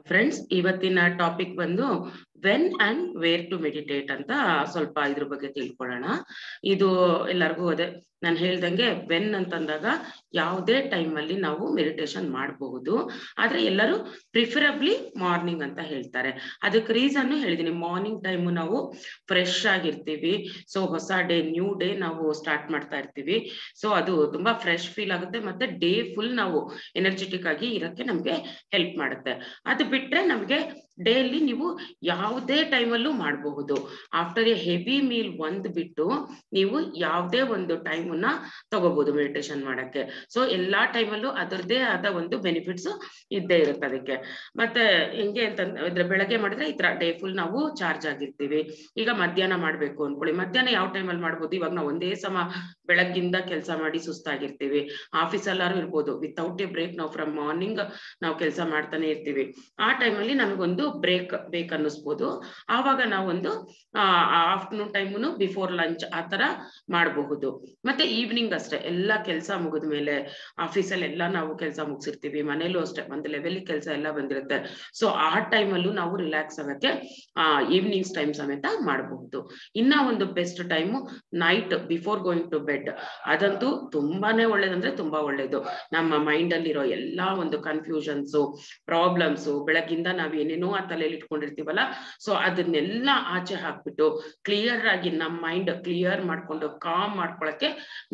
Friends, ಇವತ್ತಿನ topic ಬಂದು when and where to meditate ಅಂತ ಸ್ವಲ್ಪ ಇದ್ರ ಬಗ್ಗೆ ತಿಳ್ಕೊಳ್ಳೋಣ. ಇದು ಎಲ್ಲರಿಗೂ ಅದೇ ನಾನು ಹೇಳ್ದಂಗೆ ವೆನ್ ಅಂತಂದಾಗ ಯಾವುದೇ ಟೈಮ್ ಅಲ್ಲಿ ನಾವು ಮೆಡಿಟೇಷನ್ ಮಾಡಬಹುದು. ಆದ್ರೆ ಎಲ್ಲರೂ ಪ್ರಿಫರಬ್ಲಿ ಮಾರ್ನಿಂಗ್ ಅಂತ ಹೇಳ್ತಾರೆ. ಅದಕ್ಕೆ ರೀಸನ್ ಹೇಳಿದೀನಿ. ಮಾರ್ನಿಂಗ್ ಟೈಮ್ ನಾವು ಫ್ರೆಶ್ ಆಗಿರ್ತೀವಿ. ಸೊ ಹೊಸ ಡೇ, ನ್ಯೂ ಡೇ ನಾವು ಸ್ಟಾರ್ಟ್ ಮಾಡ್ತಾ ಇರ್ತೀವಿ. ಸೊ ಅದು ತುಂಬಾ ಫ್ರೆಶ್ ಫೀಲ್ ಆಗುತ್ತೆ. ಮತ್ತೆ ಡೇ ಫುಲ್ ನಾವು ಎನರ್ಜೆಟಿಕ್ ಆಗಿ ಇರಕ್ಕೆ ನಮ್ಗೆ ಹೆಲ್ಪ್ ಮಾಡುತ್ತೆ. ಅದು ಬಿಟ್ರೆ ನಮ್ಗೆ ಡೇಲಿ ನೀವು ಯಾವುದೇ ಟೈಮಲ್ಲೂ ಮಾಡಬಹುದು. ಆಫ್ಟರ್ ಎ ಹೆವಿ ಮೀಲ್ ಒಂದು ಬಿಟ್ಟು ನೀವು ಯಾವುದೇ ಒಂದು ಟೈಮನ್ನ ತಗೋಬಹುದು ಮೆಡಿಟೇಷನ್ ಮಾಡಕ್ಕೆ. ಸೊ ಎಲ್ಲಾ ಟೈಮಲ್ಲೂ ಅದರದೇ ಆದ ಒಂದು ಬೆನಿಫಿಟ್ಸ್ ಇದ್ದೇ ಇರುತ್ತೆ ಅದಕ್ಕೆ. ಮತ್ತೆ ಹೆಂಗೆ ಅಂತಂದ್ರೆ ಬೆಳಗ್ಗೆ ಮಾಡಿದ್ರೆ ಈ ತರ ಡೇ ಫುಲ್ ನಾವು ಚಾರ್ಜ್ ಆಗಿರ್ತೀವಿ. ಈಗ ಮಧ್ಯಾಹ್ನ ಮಾಡ್ಬೇಕು ಅನ್ಕೊಳ್ಳಿ, ಮಧ್ಯಾಹ್ನ ಯಾವ ಟೈಮಲ್ಲಿ ಮಾಡ್ಬೋದು? ಇವಾಗ ನಾವು ಒಂದೇ ಸಮ ಬೆಳಗ್ಗಿಂದ ಕೆಲಸ ಮಾಡಿ ಸುಸ್ತಾಗಿರ್ತೀವಿ. ಆಫೀಸ್ ಎಲ್ಲಾರು ಇರ್ಬೋದು, ವಿತೌಟ್ ಎ ಬ್ರೇಕ್ ನಾವು ಫ್ರಮ್ ಮಾರ್ನಿಂಗ್ ನಾವು ಕೆಲಸ ಮಾಡ್ತಾನೆ ಇರ್ತೀವಿ. ಆ ಟೈಮಲ್ಲಿ ನಮಗೊಂದು ಬ್ರೇಕ್ ಬೇಕನ್ನಿಸ್ಬೋದು. ಆವಾಗ ನಾವೊಂದು ಆಫ್ಟರ್ನೂನ್ ಟೈಮು ಬಿಫೋರ್ ಲಂಚ್ ಆ ತರ ಮಾಡಬಹುದು. ಮತ್ತೆ ಈವ್ನಿಂಗ್ ಅಷ್ಟೇ, ಎಲ್ಲ ಕೆಲಸ ಮುಗಿದ ಮೇಲೆ ಆಫೀಸಲ್ಲಿ ಎಲ್ಲ ನಾವು ಕೆಲಸ ಮುಗಿಸಿರ್ತೀವಿ, ಮನೇಲೂ ಅಷ್ಟೇ ಒಂದು ಲೆವೆಲ್ ಕೆಲಸ ಎಲ್ಲ ಬಂದಿರುತ್ತೆ. ಸೊ ಆ ಟೈಮಲ್ಲೂ ನಾವು ರಿಲ್ಯಾಕ್ಸ್ ಆಗಕ್ಕೆ ಈವ್ನಿಂಗ್ಸ್ ಟೈಮ್ ಸಮೇತ ಮಾಡಬಹುದು. ಇನ್ನ ಒಂದು best time night before going to bed. ಅದಂತೂ ತುಂಬಾನೇ ಒಳ್ಳೇದಂದ್ರೆ ತುಂಬಾ ಒಳ್ಳೇದು. ನಮ್ಮ ಮೈಂಡ್ ಅಲ್ಲಿರೋ ಎಲ್ಲಾ ಒಂದು ಕನ್ಫ್ಯೂಷನ್ಸು, ಪ್ರಾಬ್ಲಮ್ಸು, ಬೆಳಗ್ಗಿಂದ ನಾವ್ ಏನೇನೋ ಆ ತಲೆಯಲ್ಲಿ ಇಟ್ಕೊಂಡಿರ್ತೀವಲ್ಲ, ಸೊ ಅದನ್ನೆಲ್ಲ ಆಚೆ ಹಾಕ್ಬಿಟ್ಟು ಕ್ಲಿಯರ್ ಆಗಿ ನಮ್ಮ ಮೈಂಡ್ ಕ್ಲಿಯರ್ ಮಾಡ್ಕೊಂಡು ಕಾಮ್ ಮಾಡ್ಕೊಳಕ್ಕೆ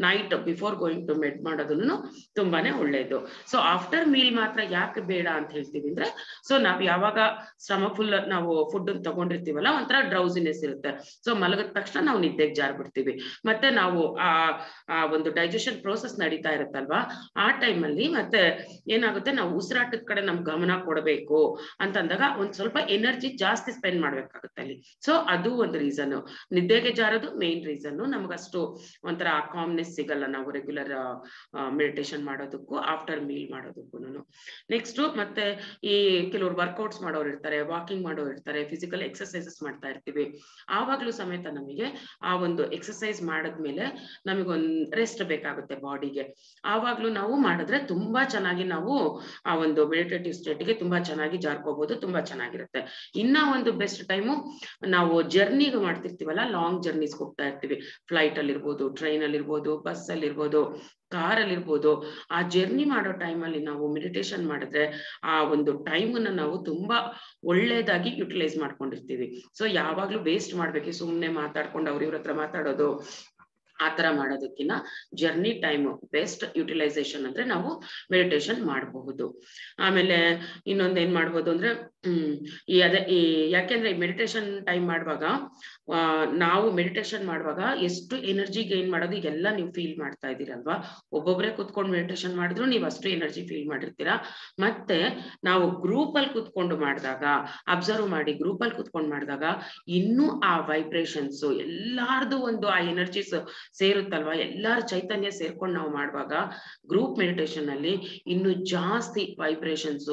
night before going to bed ಮಾಡೋದನ್ನು ತುಂಬಾನೇ ಒಳ್ಳೇದು. ಸೊ ಆಫ್ಟರ್ ಮೀಲ್ ಮಾತ್ರ ಯಾಕೆ ಬೇಡ ಅಂತ ಹೇಳ್ತೀವಿ ಅಂದ್ರೆ, ಸೊ ನಾವ್ ಯಾವಾಗ ಶ್ರಮ ಫುಲ್ ನಾವು ಫುಡ್ ತಗೊಂಡಿರ್ತೀವಲ್ಲ, ಒಂಥರ ಡ್ರೌಸಿನೆಸ್ ಇರುತ್ತೆ. ಸೊ ಮಲಗಿದ ತಕ್ಷಣ ನಾವು ನಿದ್ದೆಗೆ ಜಾರ್ಬಿಡ್ತೀವಿ. ಮತ್ತೆ ನಾವು ಆ ಒಂದು ಡೈಜೆಷನ್ ಪ್ರೋಸೆಸ್ ನಡೀತಾ ಇರುತ್ತಲ್ವಾ, ಆ ಟೈಮಲ್ಲಿ ಮತ್ತೆ ಏನಾಗುತ್ತೆ, ನಾವು ಉಸಿರಾಟದ ಕಡೆ ನಮ್ ಗಮನ ಕೊಡಬೇಕು ಅಂತಂದಾಗ ಒಂದ್ ಸ್ವಲ್ಪ ಎನರ್ಜಿ ಜಾಸ್ತಿ ಸ್ಪೆಂಡ್ ಮಾಡ್ಬೇಕಾಗುತ್ತೆ ಅಲ್ಲಿ. ಸೊ ಅದು ಒಂದು ರೀಸನ್. ನಿದ್ದೆಗೆ ಜಾರೋದು ಮೇನ್ ರೀಸನ್. ನಮಗಷ್ಟು ಒಂಥರ ಕಾಮ್ನೆಸ್ ಸಿಗಲ್ಲ ನಾವು ರೆಗ್ಯುಲರ್ ಮೆಡಿಟೇಷನ್ ಮಾಡೋದಕ್ಕೂ ಆಫ್ಟರ್ ಮೀಲ್ ಮಾಡೋದಕ್ಕೂ. ನೆಕ್ಸ್ಟ್ ಮತ್ತೆ ಈ ಕೆಲವರು ವರ್ಕೌಟ್ಸ್ ಮಾಡೋರು ಇರ್ತಾರೆ, ವಾಕಿಂಗ್ ಮಾಡೋರು ಇರ್ತಾರೆ, ಫಿಸಿಕಲ್ ಎಕ್ಸರ್ಸೈಸಸ್ ಮಾಡ್ತಾ ಇರ್ತೀವಿ. ಆವಾಗ್ಲೂ ಸಮೇತ ನಮಗೆ ಆ ಒಂದು ಎಕ್ಸರ್ಸೈಸ್ ಮಾಡಿದ್ಮೇಲೆ ನಮಗೊಂದು ರೆಸ್ಟ್ ಬೇಕಾಗುತ್ತೆ ಬಾಡಿಗೆ. ಆವಾಗ್ಲೂ ನಾವು ಮಾಡಿದ್ರೆ ತುಂಬಾ ಚೆನ್ನಾಗಿ ನಾವು ಆ ಒಂದು ಮೆಡಿಟೇಟಿವ್ ಸ್ಟೇಟ್ಗೆ ತುಂಬಾ ಚೆನ್ನಾಗಿ ಜಾರ್ಕೋಬಹುದು, ತುಂಬಾ ಚೆನ್ನಾಗಿರುತ್ತೆ. ಇನ್ನ ಒಂದು ಬೆಸ್ಟ್ ಟೈಮು ನಾವು ಜರ್ನಿಗೆ ಮಾಡ್ತಿರ್ತೀವಲ್ಲ, ಲಾಂಗ್ ಜರ್ನೀಸ್ ಹೋಗ್ತಾ ಇರ್ತೀವಿ, ಫ್ಲೈಟ್ ಅಲ್ಲಿ ಇರ್ಬೋದು, ಟ್ರೈನ್ ಅಲ್ಲಿ ಇರ್ಬೋದು, ಬಸ್ ಅಲ್ಲಿ ಇರ್ಬೋದು, ಕಾರಲ್ಲಿ ಇರ್ಬೋದು. ಆ ಜರ್ನಿ ಮಾಡೋ ಟೈಮಲ್ಲಿ ನಾವು ಮೆಡಿಟೇಷನ್ ಮಾಡಿದ್ರೆ ಆ ಒಂದು ಟೈಮನ್ನ ನಾವು ತುಂಬಾ ಒಳ್ಳೇದಾಗಿ ಯುಟಿಲೈಸ್ ಮಾಡ್ಕೊಂಡಿರ್ತೀವಿ. ಸೊ ಯಾವಾಗ್ಲೂ ವೇಸ್ಟ್ ಮಾಡ್ಬೇಕು ಸುಮ್ನೆ ಮಾತಾಡ್ಕೊಂಡು ಅವ್ರ ಇವ್ರ ಹತ್ರ ಮಾತಾಡೋದು, ಆತರ ಮಾಡೋದಕ್ಕಿಂತ ಜರ್ನಿ ಟೈಮ್ ಬೆಸ್ಟ್ ಯುಟಿಲೈಸೇಷನ್ ಅಂದ್ರೆ ನಾವು ಮೆಡಿಟೇಷನ್ ಮಾಡಬಹುದು. ಆಮೇಲೆ ಇನ್ನೊಂದ್ ಏನ್ ಮಾಡ್ಬೋದು ಅಂದ್ರೆ ಯಾಕೆಂದ್ರೆ ಮೆಡಿಟೇಷನ್ ಟೈಮ್ ಮಾಡುವಾಗ ನಾವು ಮೆಡಿಟೇಷನ್ ಮಾಡುವಾಗ ಎಷ್ಟು ಎನರ್ಜಿ ಗೈನ್ ಮಾಡೋದು ಈಗೆಲ್ಲ ನೀವು ಫೀಲ್ ಮಾಡ್ತಾ ಇದ್ದೀರಲ್ವಾ. ಒಬ್ಬೊಬ್ರೆ ಕುತ್ಕೊಂಡು ಮೆಡಿಟೇಷನ್ ಮಾಡಿದ್ರು ನೀವು ಅಷ್ಟು ಎನರ್ಜಿ ಫೀಲ್ ಮಾಡಿರ್ತೀರಾ. ಮತ್ತೆ ನಾವು ಗ್ರೂಪ್ ಅಲ್ಲಿ ಕುತ್ಕೊಂಡು ಮಾಡಿದಾಗ ಅಬ್ಸರ್ವ್ ಮಾಡಿ, ಗ್ರೂಪ್ ಅಲ್ಲಿ ಕುತ್ಕೊಂಡು ಮಾಡಿದಾಗ ಇನ್ನೂ ಆ ವೈಬ್ರೇಷನ್ಸ್ ಎಲ್ಲಾರ್ದು ಒಂದು ಆ ಎನರ್ಜೀಸ್ ಸೇರುತ್ತಲ್ವಾ, ಎಲ್ಲಾರ ಚೈತನ್ಯ ಸೇರ್ಕೊಂಡು ನಾವು ಮಾಡುವಾಗ ಗ್ರೂಪ್ ಮೆಡಿಟೇಷನ್ ಅಲ್ಲಿ ಇನ್ನು ಜಾಸ್ತಿ ವೈಬ್ರೇಷನ್ಸ್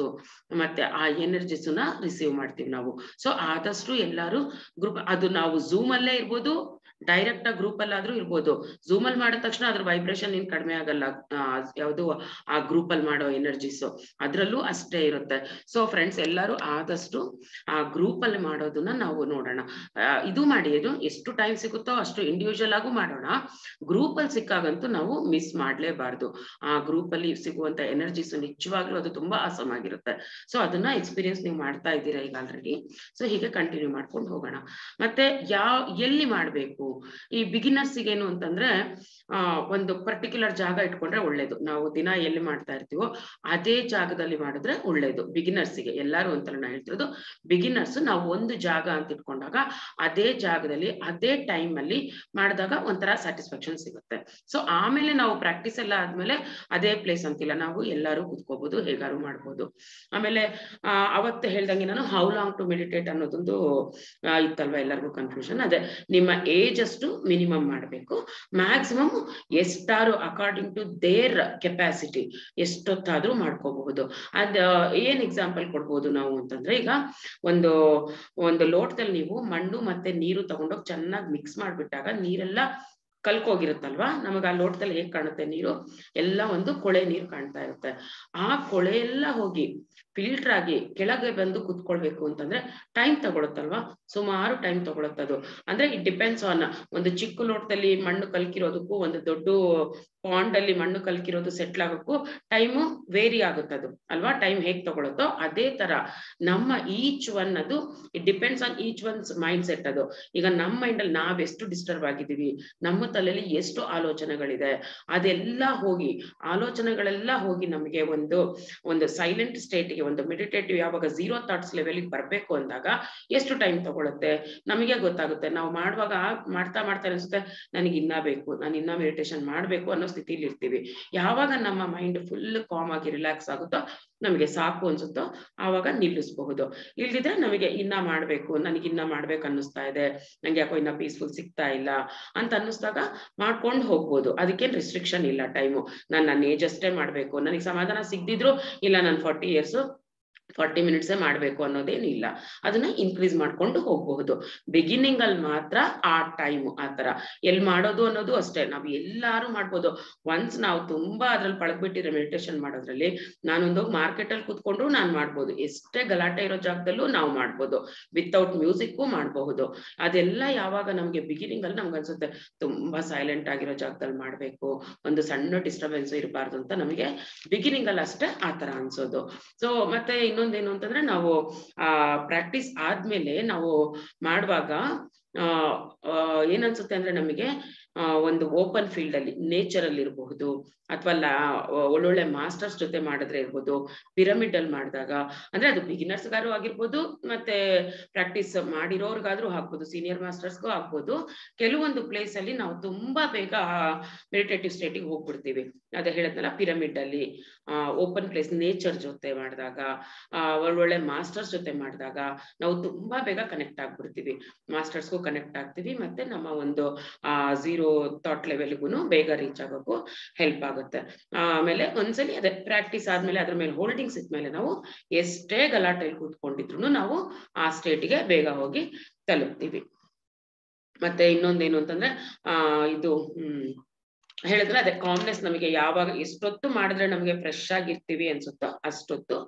ಮತ್ತೆ ಆ ಎನರ್ಜಿಸ್ನ ರಿಸೀವ್ ಮಾಡ್ತೀವಿ ನಾವು. ಸೊ ಆದಷ್ಟು ಎಲ್ಲಾರು ಗ್ರೂಪ್, ಅದು ನಾವು ಝೂಮ್ ಅಲ್ಲೇ ಇರ್ಬೋದು, ಡೈರೆಕ್ಟ್ ಆಗಿ ಗ್ರೂಪ್ ಅಲ್ಲಾದ್ರೂ ಇರ್ಬೋದು. ಝೂಮ್ ಅಲ್ಲಿ ಮಾಡಿದ ತಕ್ಷಣ ಅದ್ರ ವೈಬ್ರೇಷನ್ ಏನ್ ಕಡಿಮೆ ಆಗಲ್ಲ, ಯಾವುದು ಆ ಗ್ರೂಪ್ ಅಲ್ಲಿ ಮಾಡೋ ಎನರ್ಜೀಸ್ ಅದ್ರಲ್ಲೂ ಅಷ್ಟೇ ಇರುತ್ತೆ. ಸೊ ಫ್ರೆಂಡ್ಸ್, ಎಲ್ಲರೂ ಆದಷ್ಟು ಆ ಗ್ರೂಪ್ ಅಲ್ಲಿ ಮಾಡೋದನ್ನ ನಾವು ನೋಡೋಣ. ಇದು ಮಾಡಿ, ಇದು ಎಷ್ಟು ಟೈಮ್ ಸಿಗುತ್ತೋ ಅಷ್ಟು ಇಂಡಿವಿಜುವಲ್ ಆಗು ಮಾಡೋಣ. ಗ್ರೂಪ್ ಅಲ್ಲಿ ಸಿಕ್ಕಾಗಂತೂ ನಾವು ಮಿಸ್ ಮಾಡ್ಲೇಬಾರ್ದು. ಆ ಗ್ರೂಪ್ ಅಲ್ಲಿ ಸಿಗುವಂತ ಎನರ್ಜೀಸ್ ನಿಜವಾಗ್ಲೂ ಅದು ತುಂಬಾ ಆಸಮ್ ಆಗಿರುತ್ತೆ. ಸೊ ಅದನ್ನ ಎಕ್ಸ್ಪೀರಿಯನ್ಸ್ ನೀವು ಮಾಡ್ತಾ ಇದ್ದೀರಾ ಈಗ ಆಲ್ರೆಡಿ. ಸೊ ಹೀಗೆ ಕಂಟಿನ್ಯೂ ಮಾಡ್ಕೊಂಡು ಹೋಗೋಣ. ಮತ್ತೆ ಎಲ್ಲಿ ಮಾಡ್ಬೇಕು ಈ ಬಿಗಿನರ್ಸ್ ಏನು ಅಂತಂದ್ರೆ, ಒಂದು ಪರ್ಟಿಕ್ಯುಲರ್ ಜಾಗ ಇಟ್ಕೊಂಡ್ರೆ ಒಳ್ಳೇದು. ನಾವು ದಿನ ಎಲ್ಲಿ ಮಾಡ್ತಾ ಇರ್ತೀವೋ ಅದೇ ಜಾಗದಲ್ಲಿ ಮಾಡಿದ್ರೆ ಒಳ್ಳೇದು ಬಿಗಿನರ್ಸ್ಗೆ. ಎಲ್ಲಾರು ಅಂತ ನಾನು ಹೇಳ್ತಿರೋದು ಬಿಗಿನರ್ಸ್. ನಾವು ಒಂದು ಜಾಗ ಅಂತ ಇಟ್ಕೊಂಡಾಗ ಅದೇ ಜಾಗದಲ್ಲಿ ಅದೇ ಟೈಮ್ ಅಲ್ಲಿ ಮಾಡಿದಾಗ ಒಂಥರ ಸ್ಯಾಟಿಸ್ಫ್ಯಾಕ್ಷನ್ ಸಿಗುತ್ತೆ. ಸೊ ಆಮೇಲೆ ನಾವು ಪ್ರಾಕ್ಟೀಸ್ ಎಲ್ಲ ಆದ್ಮೇಲೆ ಅದೇ ಪ್ಲೇಸ್ ಅಂತಿಲ್ಲ, ನಾವು ಎಲ್ಲಾರು ಕುತ್ಕೋಬಹುದು, ಹೇಗಾರು ಮಾಡ್ಬೋದು. ಆಮೇಲೆ ಅವತ್ತು ಹೇಳ್ದಂಗೆ ನಾನು ಹೌ ಲಾಂಗ್ ಟು ಮೆಡಿಟೇಟ್ ಅನ್ನೋದೊಂದು ಇತ್ತಲ್ವಾ ಎಲ್ಲರಿಗೂ ಕನ್ಫ್ಯೂಷನ್. ಅದೇ ನಿಮ್ಮ ಏಜ್ ಅಷ್ಟು ಮಿನಿಮಮ್ ಮಾಡಬೇಕು, ಮ್ಯಾಕ್ಸಿಮಮ್ ಎಷ್ಟಾರು ಅಕಾರ್ಡಿಂಗ್ ಟು ದೇರ್ ಕೆಪಾಸಿಟಿ ಎಷ್ಟೊತ್ತಾದ್ರೂ ಮಾಡ್ಕೋಬಹುದು. ಅದ್ ಏನ್ ಎಕ್ಸಾಂಪಲ್ ಕೊಡ್ಬೋದು ನಾವು ಅಂತಂದ್ರೆ, ಈಗ ಒಂದು ಲೋಟದಲ್ಲಿ ನೀವು ಮಣ್ಣು ಮತ್ತೆ ನೀರು ತಗೊಂಡೋಗಿ ಚೆನ್ನಾಗಿ ಮಿಕ್ಸ್ ಮಾಡ್ಬಿಟ್ಟಾಗ ನೀರೆಲ್ಲ ಕಲ್ಕೋಗಿರುತ್ತಲ್ವಾ, ನಮಗ ಆ ಲೋಟದಲ್ಲಿ ಹೇಗ್ ಕಾಣುತ್ತೆ ನೀರು, ಎಲ್ಲ ಒಂದು ಕೊಳೆ ನೀರು ಕಾಣ್ತಾ ಇರುತ್ತೆ. ಆ ಕೊಳೆ ಎಲ್ಲ ಹೋಗಿ ಫಿಲ್ಟರ್ ಆಗಿ ಕೆಳಗೆ ಬಂದು ಕುತ್ಕೊಳ್ಬೇಕು ಅಂತಂದ್ರೆ ಟೈಮ್ ತಗೊಳುತ್ತಲ್ವಾ, ಸುಮಾರು ಟೈಮ್ ತಗೊಳುತ್ತದು. ಅಂದ್ರೆ ಇಟ್ ಡಿಪೆಂಡ್ಸ್ ಆನ್, ಒಂದು ಚಿಕ್ಕ ಲೋಟದಲ್ಲಿ ಮಣ್ಣು ಕಲ್ಕಿರೋದಕ್ಕೂ ಒಂದು ದೊಡ್ಡ ಪಾಂಡ್ ಅಲ್ಲಿ ಮಣ್ಣು ಕಲ್ಕಿರೋದು ಸೆಟ್ಲ್ ಆಗೋಕ್ಕೂ ಟೈಮು ವೇರಿ ಆಗುತ್ತದು ಅಲ್ವಾ. ಟೈಮ್ ಹೇಗ್ ತಗೊಳುತ್ತೋ ಅದೇ ತರ ನಮ್ಮ ಈಚ್ ಒನ್ ಅದು it depends on each once mind set. ಅದು ಈಗ ನಮ್ಮ ಮೈಂಡ್ ಅಲ್ಲಿ ನಾವ್ ಎಷ್ಟು ಡಿಸ್ಟರ್ಬ್ ಆಗಿದ್ದೀವಿ, ನಮ್ಮ ತಲೆಯಲ್ಲಿ ಎಷ್ಟು ಆಲೋಚನೆಗಳಿದೆ, ಅದೆಲ್ಲ ಹೋಗಿ ಆಲೋಚನೆಗಳೆಲ್ಲ ಹೋಗಿ ನಮಗೆ ಒಂದು ಸೈಲೆಂಟ್ ಸ್ಟೇಟ್ಗೆ, ಒಂದು ಮೆಡಿಟೇಟಿವ್ ಯಾವಾಗ 0 ಥಾಟ್ಸ್ ಲೆವೆಲ್ಗೆ ಬರಬೇಕು ಅಂದಾಗ ಎಷ್ಟು ಟೈಮ್ ತಗೊಳುತ್ತೆ ನಮಗೆ ಗೊತ್ತಾಗುತ್ತೆ. ನಾವು ಮಾಡುವಾಗ ಮಾಡ್ತಾ ಅನ್ಸುತ್ತೆ ನನಗೆ ಇನ್ನ ಬೇಕು, ನಾನು ಇನ್ನ ಮೆಡಿಟೇಷನ್ ಮಾಡ್ಬೇಕು ಅನ್ನೋ ಸ್ಥಿತಿಲಿ ಇರ್ತೀವಿ. ಯಾವಾಗ ನಮ್ಮ ಮೈಂಡ್ ಫುಲ್ ಕಾಮ್ ಆಗಿ ರಿಲ್ಯಾಕ್ಸ್ ಆಗುತ್ತೋ, ನಮಗೆ ಸಾಕು ಅನ್ಸುತ್ತೋ ಆವಾಗ ನಿಲ್ಲಿಸಬಹುದು. ಇಲ್ದಿದ್ರೆ ನಮಗೆ ಇನ್ನ ಮಾಡ್ಬೇಕು, ನನಗೆ ಇನ್ನ ಮಾಡ್ಬೇಕು ಅನ್ನಿಸ್ತಾ ಇದೆ, ನಂಗೆ ಯಾಕೋ ಇನ್ನ ಪೀಸ್ಫುಲ್ ಸಿಗ್ತಾ ಇಲ್ಲ ಅಂತ ಅನ್ನಿಸ್ದಾಗ ಮಾಡ್ಕೊಂಡು ಹೋಗ್ಬೋದು. ಅದಕ್ಕೇನು ರಿಸ್ಟ್ರಿಕ್ಷನ್ ಇಲ್ಲ ಟೈಮು. ನನ್ನ ಏಜ್ ಅಷ್ಟೇ ಮಾಡ್ಬೇಕು, ನನಗೆ ಸಮಾಧಾನ ಸಿಗ್ದಿದ್ರು ಇಲ್ಲ, ನಾನು 40 ಮಿನಿಟ್ಸೇ ಮಾಡ್ಬೇಕು ಅನ್ನೋದೇನಿಲ್ಲ. ಅದನ್ನ ಇನ್ಕ್ರೀಸ್ ಮಾಡ್ಕೊಂಡು ಹೋಗಬಹುದು. ಬಿಗಿನಿಂಗ್ ಅಲ್ಲಿ ಮಾತ್ರ ಆ ಟೈಮ್ ಆ ತರ ಎಲ್ಲಿ ಮಾಡೋದು ಅನ್ನೋದು ಅಷ್ಟೇ. ನಾವು ಎಲ್ಲಾರು ಮಾಡ್ಬೋದು. ಒನ್ಸ್ ನಾವು ತುಂಬಾ ಅದ್ರಲ್ಲಿ ಪಳಗ್ಬಿಟ್ಟಿದ್ರೆ ಮೆಡಿಟೇಷನ್ ಮಾಡೋದ್ರಲ್ಲಿ, ನಾನೊಂದು ಮಾರ್ಕೆಟ್ ಅಲ್ಲಿ ಕೂತ್ಕೊಂಡ್ರು ನಾನ್ ಮಾಡ್ಬೋದು, ಎಷ್ಟೇ ಗಲಾಟೆ ಇರೋ ಜಾಗದಲ್ಲೂ ನಾವು ಮಾಡ್ಬೋದು, ವಿತೌಟ್ ಮ್ಯೂಸಿಕ್ಕು ಮಾಡಬಹುದು. ಅದೆಲ್ಲ ಯಾವಾಗ ನಮ್ಗೆ ಬಿಗಿನಿಂಗ್ ಅಲ್ಲಿ ನಮ್ಗೆ ಅನ್ಸುತ್ತೆ ತುಂಬಾ ಸೈಲೆಂಟ್ ಆಗಿರೋ ಜಾಗದಲ್ಲಿ ಮಾಡ್ಬೇಕು, ಒಂದು ಸಣ್ಣ ಡಿಸ್ಟರ್ಬೆನ್ಸ್ ಇರಬಾರ್ದು ಅಂತ ನಮಗೆ ಬಿಗಿನಿಂಗ್ ಅಲ್ಲಿ ಅಷ್ಟೇ ಆ ತರ ಅನ್ಸೋದು. ಸೊ ಮತ್ತೆ ಇನ್ನೊಂದೇನು ಅಂತಂದ್ರೆ, ನಾವು ಪ್ರಾಕ್ಟೀಸ್ ಆದ್ಮೇಲೆ ನಾವು ಮಾಡುವಾಗ ಏನನ್ಸುತ್ತೆ ಅಂದ್ರೆ ನಮಗೆ ಒಂದು ಓಪನ್ ಫೀಲ್ಡ್ ಅಲ್ಲಿ, ನೇಚರ್ ಅಲ್ಲಿ ಇರಬಹುದು, ಅಥವಾ ಒಳ್ಳೊಳ್ಳೆ ಮಾಸ್ಟರ್ಸ್ ಜೊತೆ ಮಾಡಿದ್ರೆ ಇರ್ಬೋದು, ಪಿರಮಿಡ್ ಅಲ್ಲಿ ಮಾಡಿದಾಗ, ಅಂದ್ರೆ ಅದು ಬಿಗಿನರ್ಸ್ಗಾರು ಆಗಿರ್ಬೋದು, ಮತ್ತೆ ಪ್ರಾಕ್ಟೀಸ್ ಮಾಡಿರೋರ್ಗಾದ್ರೂ ಆಗ್ಬೋದು, ಸೀನಿಯರ್ ಮಾಸ್ಟರ್ಸ್ಗೂ ಆಗ್ಬೋದು. ಕೆಲವೊಂದು ಪ್ಲೇಸ್ ಅಲ್ಲಿ ನಾವು ತುಂಬಾ ಬೇಗ ಮೆಡಿಟೇಟಿವ್ ಸ್ಟೇಟಿಗೆ ಹೋಗ್ಬಿಡ್ತೀವಿ. ಅದೇ ಹೇಳದ್ನಲ್ಲ, ಪಿರಮಿಡ್ ಅಲ್ಲಿ ಓಪನ್ ಪ್ಲೇಸ್ ನೇಚರ್ ಜೊತೆ ಮಾಡಿದಾಗ, ಒಳ್ಳೊಳ್ಳೆ ಮಾಸ್ಟರ್ಸ್ ಜೊತೆ ಮಾಡಿದಾಗ ನಾವು ತುಂಬಾ ಬೇಗ ಕನೆಕ್ಟ್ ಆಗ್ಬಿಡ್ತೀವಿ, ಮಾಸ್ಟರ್ಸ್ಗೂ ಕನೆಕ್ಟ್ ಆಗ್ತೀವಿ, ಮತ್ತೆ ನಮ್ಮ ಒಂದು 0 ಥಾಟ್ ಲೆವೆಲ್ಗೂ ಬೇಗ ರೀಚ್ ಆಗೋಕ್ಕೂ ಹೆಲ್ಪ್ ಆಗುತ್ತೆ. ಆಮೇಲೆ ಒಂದ್ಸಲಿ ಅದೇ ಪ್ರಾಕ್ಟೀಸ್ ಆದ್ಮೇಲೆ ಅದ್ರ ಮೇಲೆ ಹೋಲ್ಡಿಂಗ್ಸ್ ಇದ್ಮೇಲೆ ನಾವು ಎಷ್ಟೇ ಗಲಾಟೆಯಲ್ಲಿ ಕೂತ್ಕೊಂಡಿದ್ರು ನಾವು ಆ ಸ್ಟೇಟ್ಗೆ ಬೇಗ ಹೋಗಿ ತಲುಪ್ತೀವಿ. ಮತ್ತೆ ಇನ್ನೊಂದೇನು ಅಂತಂದ್ರೆ ಇದು ಹೇಳಿದ್ರೆ ಅದೇ ಕಾಮ್ನೆಸ್ ನಮಗೆ ಯಾವಾಗ ಎಷ್ಟೊತ್ತು ಮಾಡಿದ್ರೆ ನಮಗೆ ಫ್ರೆಶ್ ಆಗಿರ್ತೀವಿ ಅನ್ಸುತ್ತೋ ಅಷ್ಟೊತ್ತು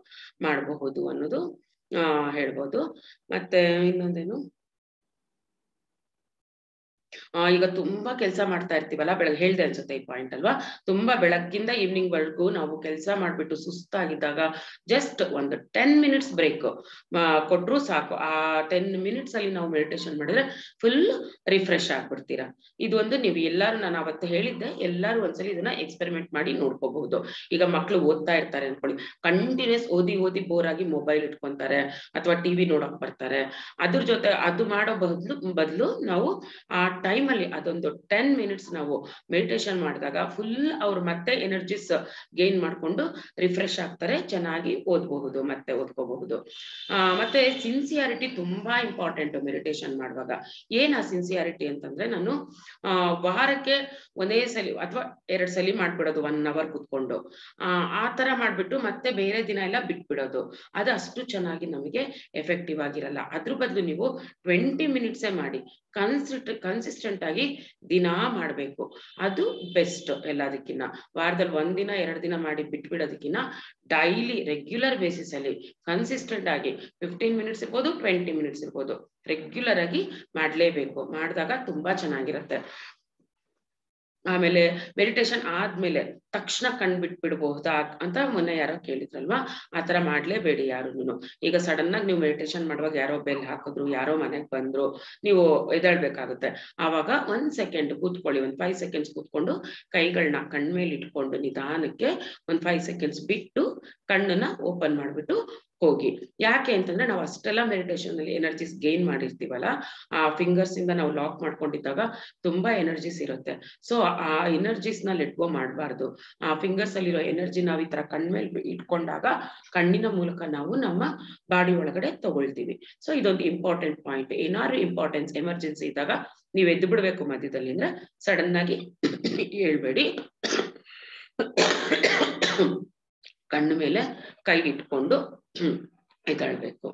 ಮಾಡಬಹುದು ಅನ್ನೋದು ಹೇಳ್ಬೋದು. ಮತ್ತೆ ಇನ್ನೊಂದೇನು, ಈಗ ತುಂಬಾ ಕೆಲಸ ಮಾಡ್ತಾ ಇರ್ತೀವಲ್ಲ, ಬೆಳಗ್ಗೆ ಹೇಳ್ದೆ ಅನ್ಸುತ್ತೆ ಈ ಪಾಯಿಂಟ್ ಅಲ್ವಾ, ತುಂಬಾ ಬೆಳಗ್ಗಿಂದ ಈವ್ನಿಂಗ್ ವರ್ಗೂ ನಾವು ಕೆಲಸ ಮಾಡ್ಬಿಟ್ಟು ಸುಸ್ತಾಗಿದ್ದಾಗ ಜಸ್ಟ್ ಒಂದು 10 ಮಿನಿಟ್ಸ್ ಬ್ರೇಕ್ ಕೊಟ್ರು ಸಾಕು. ಆ 10 ಮಿನಿಟ್ಸ್ ಅಲ್ಲಿ ನಾವು ಮೆಡಿಟೇಷನ್ ಮಾಡಿದ್ರೆ ಫುಲ್ ರಿಫ್ರೆಶ್ ಆಗ್ಬಿಡ್ತೀರಾ. ಇದು ಒಂದು ನೀವು ಎಲ್ಲಾರು, ನಾನು ಅವತ್ತು ಹೇಳಿದ್ದೆ, ಎಲ್ಲಾರು ಒಂದ್ಸಲಿ ಇದನ್ನ ಎಕ್ಸ್ಪೆರಿಮೆಂಟ್ ಮಾಡಿ ನೋಡ್ಕೋಬಹುದು. ಈಗ ಮಕ್ಳು ಓದ್ತಾ ಇರ್ತಾರೆ ಅನ್ಕೊಳ್ಳಿ, ಕಂಟಿನ್ಯೂಸ್ ಓದಿ ಬೋರ್ ಆಗಿ ಮೊಬೈಲ್ ಇಟ್ಕೊಂತಾರೆ ಅಥವಾ ಟಿವಿ ನೋಡಕ್ ಬರ್ತಾರೆ. ಅದ್ರ ಜೊತೆ ಅದು ಮಾಡೋ ಬದಲು ನಾವು ಆ ಟೈಮ್ ಅಲ್ಲಿ ಅದೊಂದು 10 ಮಿನಿಟ್ಸ್ ನಾವು ಮೆಡಿಟೇಷನ್ ಮಾಡಿದಾಗ ಫುಲ್ ಅವ್ರು ಮತ್ತೆ ಎನರ್ಜಿಸ್ ಗೇನ್ ಮಾಡ್ಕೊಂಡು ರಿಫ್ರೆಶ್ ಆಗ್ತಾರೆ, ಚೆನ್ನಾಗಿ ಓದ್ಬಹುದು, ಮತ್ತೆ ಓದ್ಕೋಬಹುದು. ಮತ್ತೆ ಸಿನ್ಸಿಯಾರಿಟಿ ತುಂಬಾ ಇಂಪಾರ್ಟೆಂಟ್ ಮೆಡಿಟೇಷನ್ ಮಾಡುವಾಗ. ಏನ್ ಆ ಸಿನ್ಸಿಯಾರಿಟಿ ಅಂತಂದ್ರೆ, ನಾನು ವಾರಕ್ಕೆ ಒಂದೇ ಸಲಿ ಅಥವಾ 2 ಸಲಿ ಮಾಡ್ಬಿಡೋದು 1 ಅವರ್ ಕುತ್ಕೊಂಡು, ಆ ತರ ಮಾಡ್ಬಿಟ್ಟು ಮತ್ತೆ ಬೇರೆ ದಿನ ಎಲ್ಲ ಬಿಟ್ಬಿಡೋದು, ಅದು ಅಷ್ಟು ಚೆನ್ನಾಗಿ ನಮಗೆ ಎಫೆಕ್ಟಿವ್ ಆಗಿರಲ್ಲ. ಅದ್ರ ಬದಲು ನೀವು 20 ಮಿನಿಟ್ಸೇ ಮಾಡಿ, ಕನ್ಸಿಸ್ಟೆಂಟ್ ಆಗಿ ದಿನಾ ಮಾಡ್ಬೇಕು, ಅದು ಬೆಸ್ಟ್ ಎಲ್ಲದಕ್ಕಿನ್ನ. ವಾರದಲ್ಲಿ 1 ದಿನ 2 ದಿನ ಮಾಡಿ ಬಿಟ್ಬಿಡೋದಕ್ಕಿನ್ನ ಡೈಲಿ ರೆಗ್ಯುಲರ್ ಬೇಸಿಸ್ ಅಲ್ಲಿ ಕನ್ಸಿಸ್ಟೆಂಟ್ ಆಗಿ 15 ಮಿನಿಟ್ಸ್ ಇರ್ಬೋದು, 20 ಮಿನಿಟ್ಸ್ ಇರ್ಬೋದು, ರೆಗ್ಯುಲರ್ ಆಗಿ ಮಾಡ್ಲೇಬೇಕು. ಮಾಡಿದಾಗ ತುಂಬಾ ಚೆನ್ನಾಗಿರುತ್ತೆ. ಆಮೇಲೆ ಮೆಡಿಟೇಷನ್ ಆದ್ಮೇಲೆ ತಕ್ಷಣ ಕಣ್ ಬಿಟ್ಬಿಡ್ಬಹುದಾ ಅಂತ ಮೊನ್ನೆ ಯಾರೋ ಕೇಳಿದ್ರಲ್ವಾ, ಆತರ ಮಾಡ್ಲೇಬೇಡಿ ಯಾರುನು. ಈಗ ಸಡನ್ ಆಗಿ ನೀವು ಮೆಡಿಟೇಷನ್ ಮಾಡುವಾಗ ಯಾರೋ ಬೆಲ್ ಹಾಕಿದ್ರು, ಯಾರೋ ಮನೆಗ್ ಬಂದ್ರು, ನೀವು ಎದ್ದೇಳ್ಬೇಕಾಗುತ್ತೆ. ಆವಾಗ 1 ಸೆಕೆಂಡ್ ಕೂತ್ಕೊಳ್ಳಿ, 5 ಸೆಕೆಂಡ್ಸ್ ಕೂತ್ಕೊಂಡು ಕೈಗಳನ್ನ ಕಣ್ಮೇಲೆ ಇಟ್ಕೊಂಡು ನಿಧಾನಕ್ಕೆ 5 ಸೆಕೆಂಡ್ಸ್ ಬಿಟ್ಟು ಕಣ್ಣನ್ನ ಓಪನ್ ಮಾಡ್ಬಿಟ್ಟು ಹೋಗಿ. ಯಾಕೆ ಅಂತಂದ್ರೆ, ನಾವು ಅಷ್ಟೆಲ್ಲ ಮೆಡಿಟೇಷನ್ ಅಲ್ಲಿ ಎನರ್ಜಿಸ್ ಗೇನ್ ಮಾಡಿರ್ತೀವಲ್ಲ, ಆ ಫಿಂಗರ್ಸ್ ಇಂದ ನಾವು ಲಾಕ್ ಮಾಡ್ಕೊಂಡಿದ್ದಾಗ ತುಂಬಾ ಎನರ್ಜಿಸ್ ಇರುತ್ತೆ. ಸೊ ಆ ಎನರ್ಜಿಸ್ ನ ಲೆಟ್ ಗೋ ಮಾಡಬಾರ್ದು. ಆ ಫಿಂಗರ್ಸ್ ಅಲ್ಲಿರೋ ಎನರ್ಜಿ ನಾವು ಈ ತರ ಕಣ್ಮೇಲೆ ಇಟ್ಕೊಂಡಾಗ ಕಣ್ಣಿನ ಮೂಲಕ ನಾವು ನಮ್ಮ ಬಾಡಿ ಒಳಗಡೆ ತಗೊಳ್ತೀವಿ. ಸೊ ಇದೊಂದು ಇಂಪಾರ್ಟೆಂಟ್ ಪಾಯಿಂಟ್. ಏನಾದ್ರು ಇಂಪಾರ್ಟೆನ್ಸ್ ಎಮರ್ಜೆನ್ಸಿ ಇದ್ದಾಗ ನೀವು ಎದ್ದು ಬಿಡ್ಬೇಕು ಮಧ್ಯದಲ್ಲಿ ಅಂದ್ರೆ ಸಡನ್ ಆಗಿ ಹೇಳ್ಬೇಡಿ, ಕಣ್ಣು ಮೇಲೆ ಕೈ ಇಟ್ಕೊಂಡು ಎದ್ದೇಳ್ಬೇಕು.